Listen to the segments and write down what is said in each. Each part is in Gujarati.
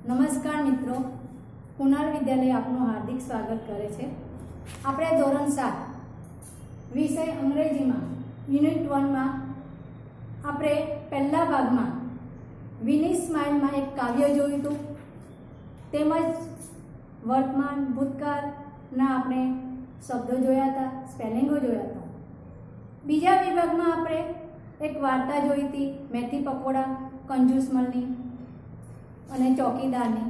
નમસ્કાર મિત્રો, કુનાલ વિદ્યાલય આપનું હાર્દિક સ્વાગત કરે છે। આપણે ધોરણ 7 વિષય અંગ્રેજીમાં યુનિટ 1 માં આપણે પહેલા ભાગમાં વિની સ્માઇલમાં એક કાવ્ય જોયું હતું, તેમજ વર્તમાન ભૂતકાળના આપણે શબ્દો જોયા હતા, સ્પેલિંગો જોયા હતા। બીજા વિભાગમાં આપણે એક વાર્તા જોઈ હતી, મેથી પકોડા કંજૂસમલની અને ચોકીદારની।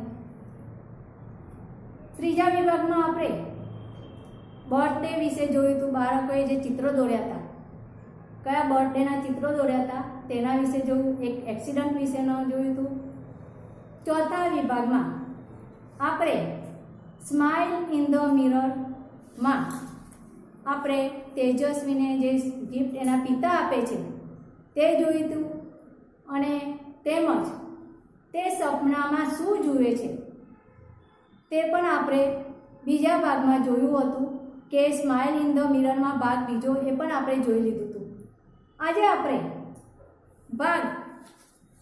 ત્રીજા વિભાગમાં આપણે બર્થડે વિશે જોયું હતું, બાળકોએ જે ચિત્રો દોર્યા હતા, કયા બર્થડેના ચિત્રો દોર્યા હતા તેના વિશે જોયું, એક એક્સિડન્ટ વિશેનું જોયું હતું। ચોથા વિભાગમાં આપણે સ્માઇલ ઇન ધ મિરરમાં આપણે તેજસ્વીને જે ગિફ્ટ એના પિતા આપે છે તે જોયું હતું, અને તેમજ તે સપનામાં શું જુએ છે તે પણ આપણે બીજા ભાગમાં જોયું હતું કે સ્માઇલ ઇન ધ મિરરમાં ભાગ બીજો એ પણ આપણે જોઈ લીધું હતું। આજે આપણે ભાગ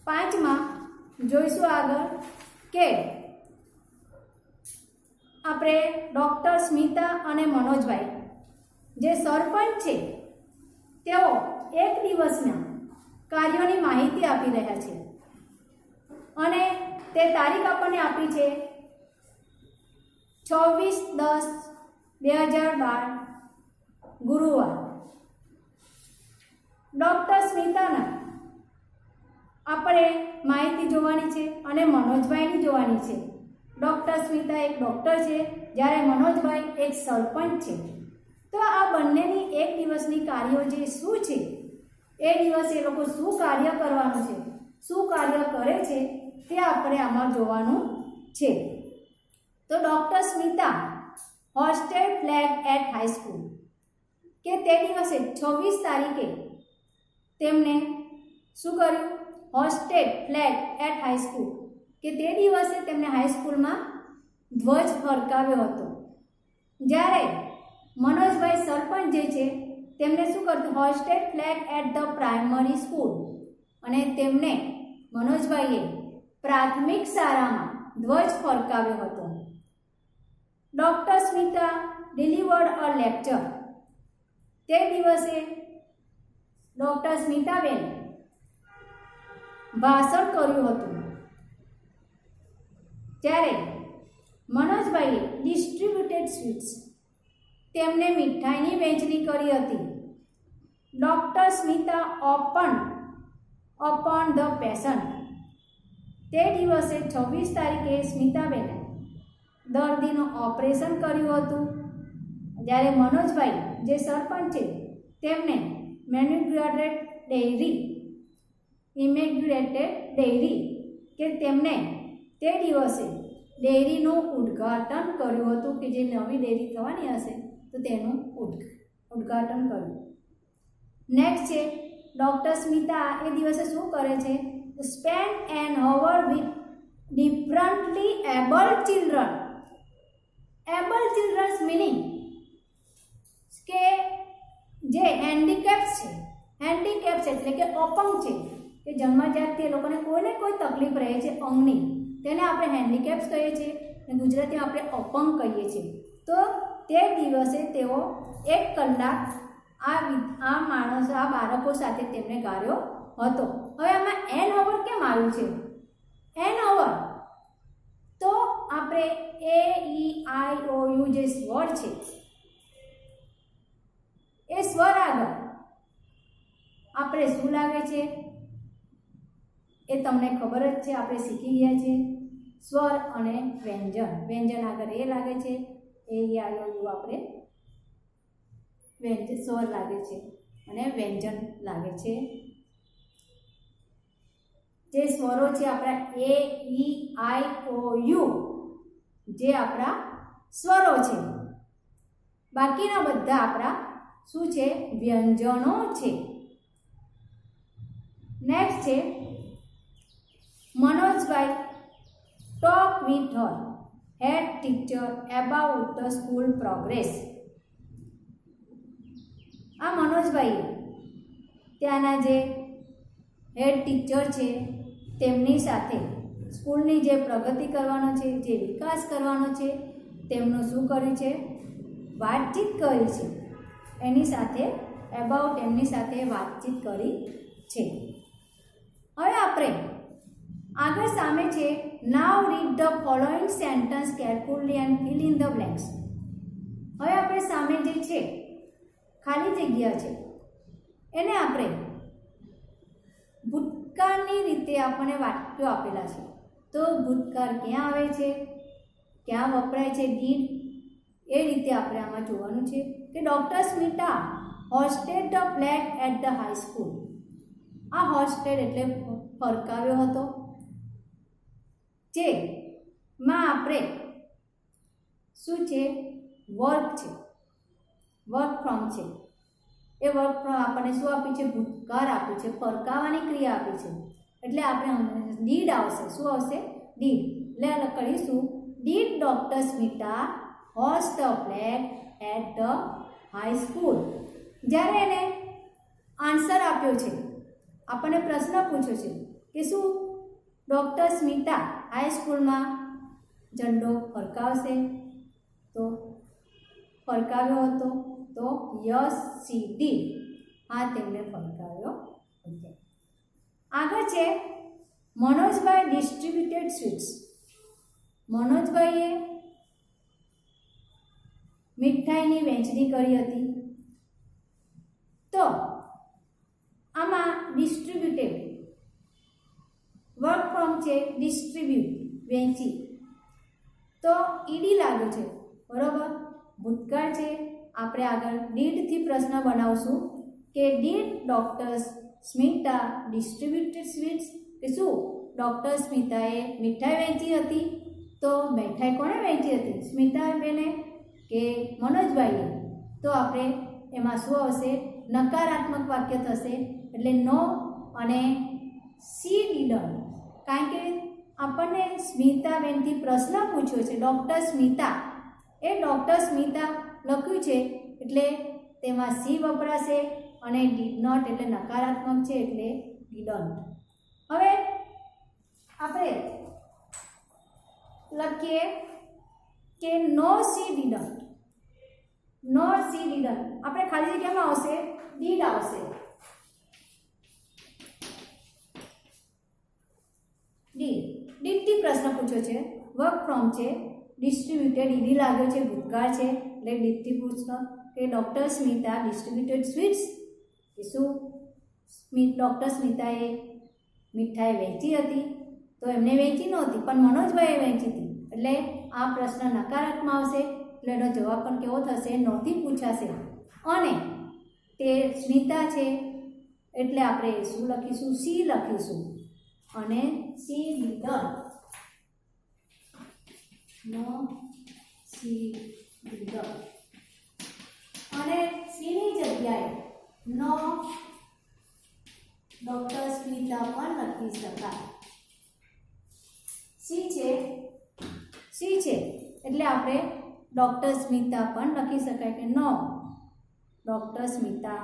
5માં જોઈશું આગળ કે આપણે ડૉક્ટર સ્મિતા અને મનોજભાઈ જે સરપંચ છે તેઓ એક દિવસના કાર્યોની માહિતી આપી રહ્યા છે, અને તે તારીખ આપણને આપી છે 26/10/2012 ગુરુવાર। ડૉક્ટર સ્મિતાના આપણે માહિતી જોવાની છે અને મનોજભાઈની જોવાની છે। ડૉક્ટર સ્મિતા એક ડૉક્ટર છે, જ્યારે મનોજભાઈ એક સરપંચ છે। તો આ બંનેની એક દિવસની કાર્યો જે શું છે, એ દિવસે એ લોકો શું કાર્ય કરવાનું છે, શું કાર્ય કરે છે તે આપણે આમાં જોવાનું છે। તો doctor Smita hosted flag at high school કે તે દિવસે 26 તારીખે તેમને શું કર્યું, હોસ્ટેડ ફ્લેગ એટ હાઈસ્કૂલ કે તે દિવસે તેમને હાઈસ્કૂલમાં ધ્વજ ફરકાવ્યો હતો। જ્યારે મનોજભાઈ સરપંચ જે છે તેમને શું કરતું, hosted flag at the primary school, અને તેમને મનોજભાઈએ પ્રાથમિક શાળામાં ધ્વજ ફરકાવ્યો હતો। Doctor Smita delivered a lecture તે દિવસે ડૉક્ટર સ્મિતાબેન ભાષણ કર્યું હતું, જ્યારે મનોજભાઈએ ડિસ્ટ્રીબ્યુટેડ સ્વીટ્સ તેમને મીઠાઈની વહેંચણી કરી હતી। Doctor Smita open upon the patient તે દિવસે 26 તારીખે સ્મિતાબેને દર્દીનું ઓપરેશન કર્યું હતું, જ્યારે મનોજભાઈ જે સરપંચ છે તેમને ઇમેગ્યુલેટેડ ડેયરી કે તેમને તે દિવસે ડેયરીનું ઉદ્ઘાટન કર્યું હતું, કે જે નવી ડેયરી થવાની હશે તો તેનું ઉદ્ઘાટન કર્યું। નેક્સ્ટ છે ડૉક્ટર સ્મિતા એ દિવસે શું કરે છે, spend an hour with differently abled children. Abled childrens meaning કે જે હેન્ડીકેપ્સ એટલે કે અપંગ છે, કે જન્મજાતથી એ લોકોને કોઈને કોઈ તકલીફ રહે છે અંગની, તેને આપણે હેન્ડીકેપ્સ કહીએ છીએ, અને ગુજરાતીમાં આપણે અપંગ કહીએ છીએ। તો તે દિવસે તેઓ 1 કલાક આ બાળકો સાથે તેમને ગાળ્યો હતો। હવે આમાં એન અવર કેમ આવ્યું છે, એન અવર તો આપણે AEIOU જે સ્વર છે એ સ્વર આગળ આપણે શું લાગે છે એ તમને ખબર જ છે, આપણે શીખી ગયા છે। સ્વર અને વ્યંજન આગળ એ લાગે છે, AEIOU આપણે સ્વર લાગે છે અને વ્યંજન લાગે છે। જે સ્વરો છે આપણા AEIOU જે આપણા સ્વરો છે, બાકીના બધા આપણા શું છે, વ્યંજનો છે। નેક્સ્ટ છે Manojbhai talk with her head teacher about the school progress. આ મનોજભાઈએ ત્યાંના જે હેડ ટીચર છે તેમની સાથે સ્કૂલની જે પ્રગતિ કરવાનો છે, જે વિકાસ કરવાનો છે, તેમનું શું કર્યું છે? વાતચીત કરી છે. એની સાથે એમની સાથે વાતચીત કરી છે. હવે આપણે આગળ સામે છે now read the following sentence carefully and fill in the blanks. હવે આપણે સામે જે છે ખાલી જગ્યા છે એને આપણે ભૂતકાળની રીતે આપણને વાક્યો આપેલા છે. તો ભૂતકાળ ક્યાં આવે છે, ક્યાં વપરાય છે ડીડ, એ રીતે આપણે આમાં જોવાનું છે કે doctor Smita hosted the flag at the high school. આ હોસ્ટેડ એટલે ફરકાવ્યો હતો, જે માં આપણે શું છે? વર્ક છે, વર્ક ફ્રોમ છે. એ વર્ક ફ્રોમ આપણને શું આપ્યું છે? ભૂતકાળ આપ્યું છે, ફરકાવવાની ક્રિયા આપી છે. એટલે આપણે ડીડ આવશે. શું આવશે? ડીડ. એટલે કરીશું did doctor Smita host the flag at the high school. જ્યારે એને આન્સર આપ્યો છે, આપણને પ્રશ્ન પૂછ્યો છે કે શું ડૉક્ટર સ્મિતા હાઈસ્કૂલમાં ઝંડો ફરકાવશે? તો ફરકાવ્યો હતો. તો યસ સી ડીડ. હા, તેમણે ફરકાવ્યો હતો. આગળ છે મનોજભાઈ ડિસ્ટ્રીબ્યુટેડ સ્વીટ્સ. મનોજભાઈએ મીઠાઈની વહેંચણી કરી હતી. તો આમાં ડિસ્ટ્રીબ્યુટેડ વર્ક ફ્રોમ છે, ડિસ્ટ્રીબ્યુટ વહેંચી. તો ઈડી લાગ્યો છે, બરોબર. ભૂતકાળ છે. આપણે આગળ ડીડથી પ્રશ્ન બનાવશું કે did doctor Smita distributed sweets, કે શું ડૉક્ટર સ્મિતાએ મીઠાઈ વહેંચી હતી? તો મીઠાઈ કોણે વહેંચી હતી? સ્મિતાબેને કે મનોજભાઈએ? તો આપણે એમાં શું આવશે? નકારાત્મક વાક્ય થશે. એટલે નો અને સી ડીડન્ટ. કારણ કે આપણને સ્મિતાબેનથી પ્રશ્ન પૂછ્યો છે. ડૉક્ટર સ્મિતા, એ ડૉક્ટર સ્મિતા લખ્યું છે એટલે તેમાં સી વપરાશે અને ડીડ નોટ એટલે નકારાત્મક છે એટલે ડીડન્ટ. હવે આપણે લખીએ કે no she didn't. No she didn't આપણે ખાલી જગ્યામાં આવશે ડીડ આવશે. ડીડથી પ્રશ્ન પૂછ્યો છે, વર્ક ફ્રોમ છે, ડિસ્ટ્રીબ્યુટેડ ઈડી લાગ્યો છે, ભૂતકાળ છે એટલે ડીડથી પૂછો કે ડૉક્ટર સ્મિતા ડિસ્ટ્રીબ્યુટેડ સ્વીટ્સ, કે શું ડૉક્ટર સ્મિતાએ મીઠાઈ વહેંચી હતી? તો એમને વહેંચી નહોતી, પણ મનોજભાઈએ વહેંચી હતી. એટલે આ પ્રશ્ન નકારાત્મક આવશે. એટલે એનો જવાબ પણ કેવો થશે? નહોતી પૂછાશે. અને તે સ્મિતા છે એટલે આપણે શું લખીશું? સી લખીશું. અને she didn't. No she didn't. અને સીની જગ્યાએ નો ડૉક્ટર સ્મિતા પણ લખી શકાય. સી છે એટલે આપણે ડૉક્ટર સ્મિતા પણ લખી શકાય કે નો ડૉક્ટર સ્મિતા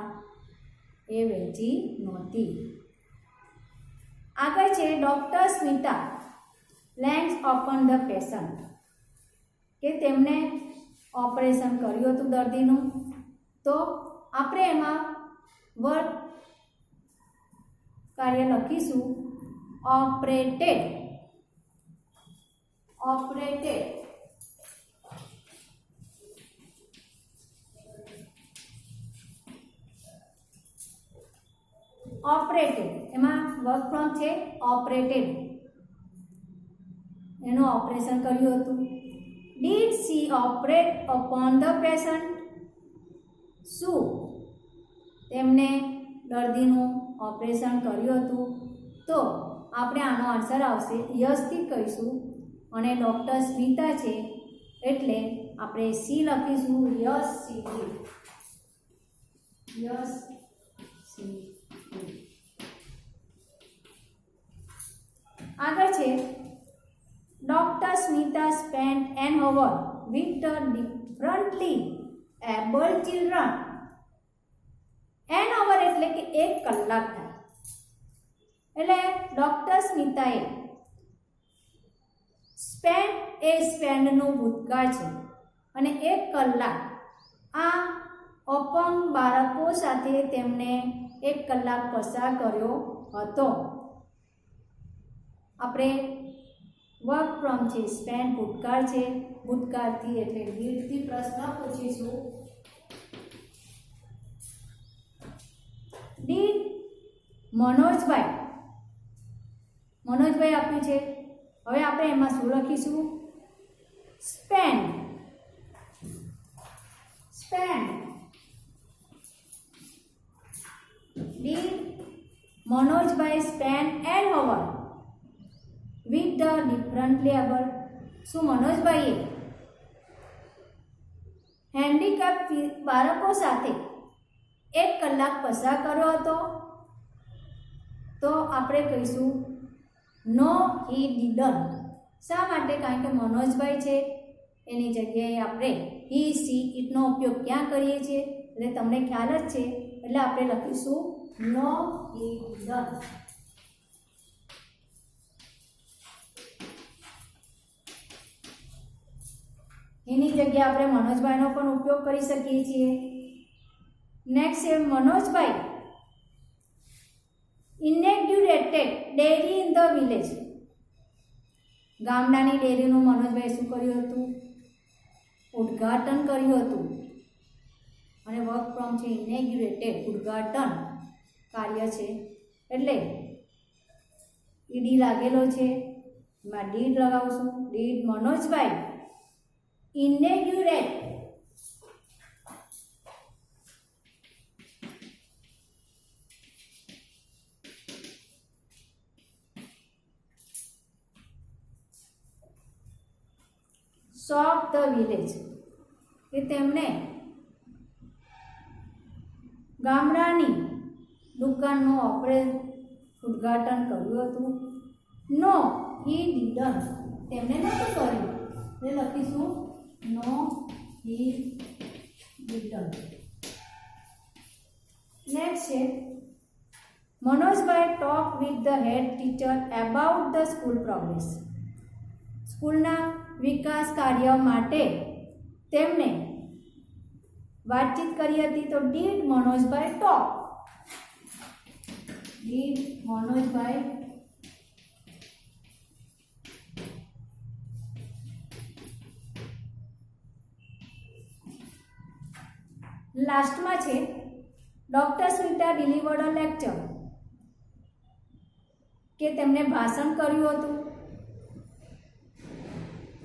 એ વહેંચી નહોતી. આગળ છે doctor Smita lens open the patient, કે તેમણે ઓપરેશન કર્યું હતું દર્દીનું. તો આપણે એમાં વર્ક કાર્ય લખીશું ઓપરેટેડ. ઓપરેટેડ. ઓપરેટેડ એમાં વર્ક ફ્રોમ છે ઓપરેટેડ. એનું ઓપરેશન કર્યું હતું. Did she operate upon the patient? શું તેમને દર્દીનું ઓપરેશન કર્યું હતું? તો આપણે આનો આન્સર આવશે યસથી કહીશું. અને ડૉક્ટર સ્મિતા છે એટલે આપણે સી લખીશું. Yes she. Yes she. આગળ છે doctor Smita spend an hour with the differently able children. An hour એટલે કે 1 કલાક થાય. એટલે ડૉક્ટર સ્મિતાએ સ્પેન્ડ એ સ્પેન્ડનું ભૂતકાળ છે અને 1 કલાક આ અપંગ બાળકો સાથે તેમને 1 કલાક પસાર કર્યો હતો. આપણે વર્ક ફ્રોમ છે, સ્પેન્ડ ભૂતકાળ છે, ભૂતકાળથી એટલે ડીડથી પ્રશ્ન પૂછીશું. ડીડ મનોજભાઈ આપ્યું છે. હવે આપણે એમાં શું લખીશું? Spend did Manojbhai spend an hour with the different labour. શું મનોજભાઈએ હેન્ડીકેપ બાળકો સાથે 1 કલાક પસાર કર્યો હતો? તો આપણે કહીશું નો હી ડીડન્ટ. શા માટે? કારણ કે મનોજભાઈ છે એની જગ્યાએ આપણે હી સી ઇટનો ઉપયોગ ક્યાં કરીએ છીએ એટલે તમને ખ્યાલ જ છે, એટલે આપણે લખીશું નો હી ડીડન્ટ. એની જગ્યાએ આપણે મનોજભાઈનો પણ ઉપયોગ કરી શકીએ છીએ. નેક્સ્ટ છે મનોજભાઈ ઇનેગ્યુરેટેડ ડેરી ઇન ધ વિલેજ. ગામડાની ડેરીનું મનોજભાઈ શું કર્યું હતું? ઉદ્ઘાટન કર્યું હતું. અને વર્ક ફ્રોમ છે ઇનેગ્યુરેટેડ, ઉદ્ઘાટન કાર્ય છે એટલે ઈડી લાગેલો છે, એમાં ડીડ લગાવશું. Did Manojbhai inaugurate shop the village, કે તેમણે ગામડાની દુકાનનું ઉદ્ઘાટન કર્યું હતું. નો હી ડીડન્ટ, તેમણે નહોતું કર્યું એટલે લખીશું નો હી ડીડન્ટ. નેક્સ્ટ છે Manojbhai talk with the head teacher about the school progress. સ્કૂલના વિકાસ કાર્ય માટે તેમને વાતચીત કરી હતી. તો did Manojbhai talk. Did Manojbhai લાસ્ટમાં છે doctor Smita delivered a lecture, કે તેમણે ભાષણ કર્યું હતું.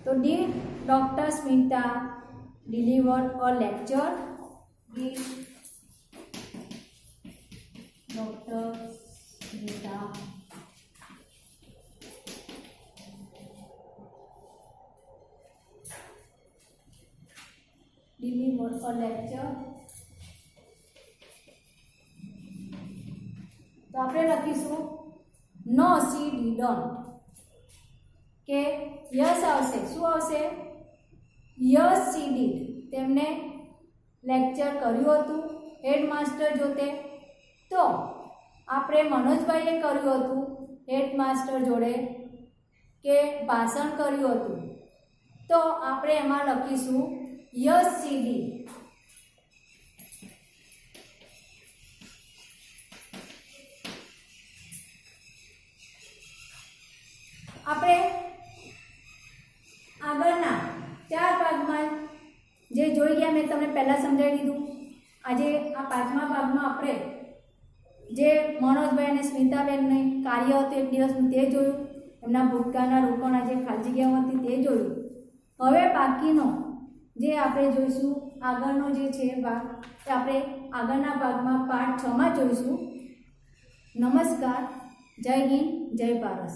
તો did doctor Smita delivered a lecture. Did doctor Smita delivered a lecture. તો આપણે લખીશું નો સી ડીડન્ટ, કે યસ આવશે. શું આવશે? Yes she did. તેમને લેક્ચર કર્યું હતું હેડમાસ્ટર જોડે. તો આપણે મનોજભાઈએ કર્યું હતું હેડમાસ્ટર જોડે, કે ભાષણ કર્યું હતું. તો આપણે એમાં લખીશું યસ સી ડીડ. આપણે આગળના 4 ભાગમાં જે જોઈ ગયા મેં તમને પહેલાં સમજાવી દીધું. આજે આ 5મા ભાગમાં આપણે જે મનોજભાઈ અને સ્મિતાબેનને કાર્ય હતું એક દિવસનું તે જોયું. એમના ભૂતકાળના લોકોના જે ખાલી જગ્યાઓ હતી તે જોયું. હવે બાકીનો જે આપણે જોઈશું આગળનો જે છે ભાગ, એ આપણે આગળના ભાગમાં પાર્ટ 6માં જોઈશું. નમસ્કાર, જય હિન્દ, જય ભારત.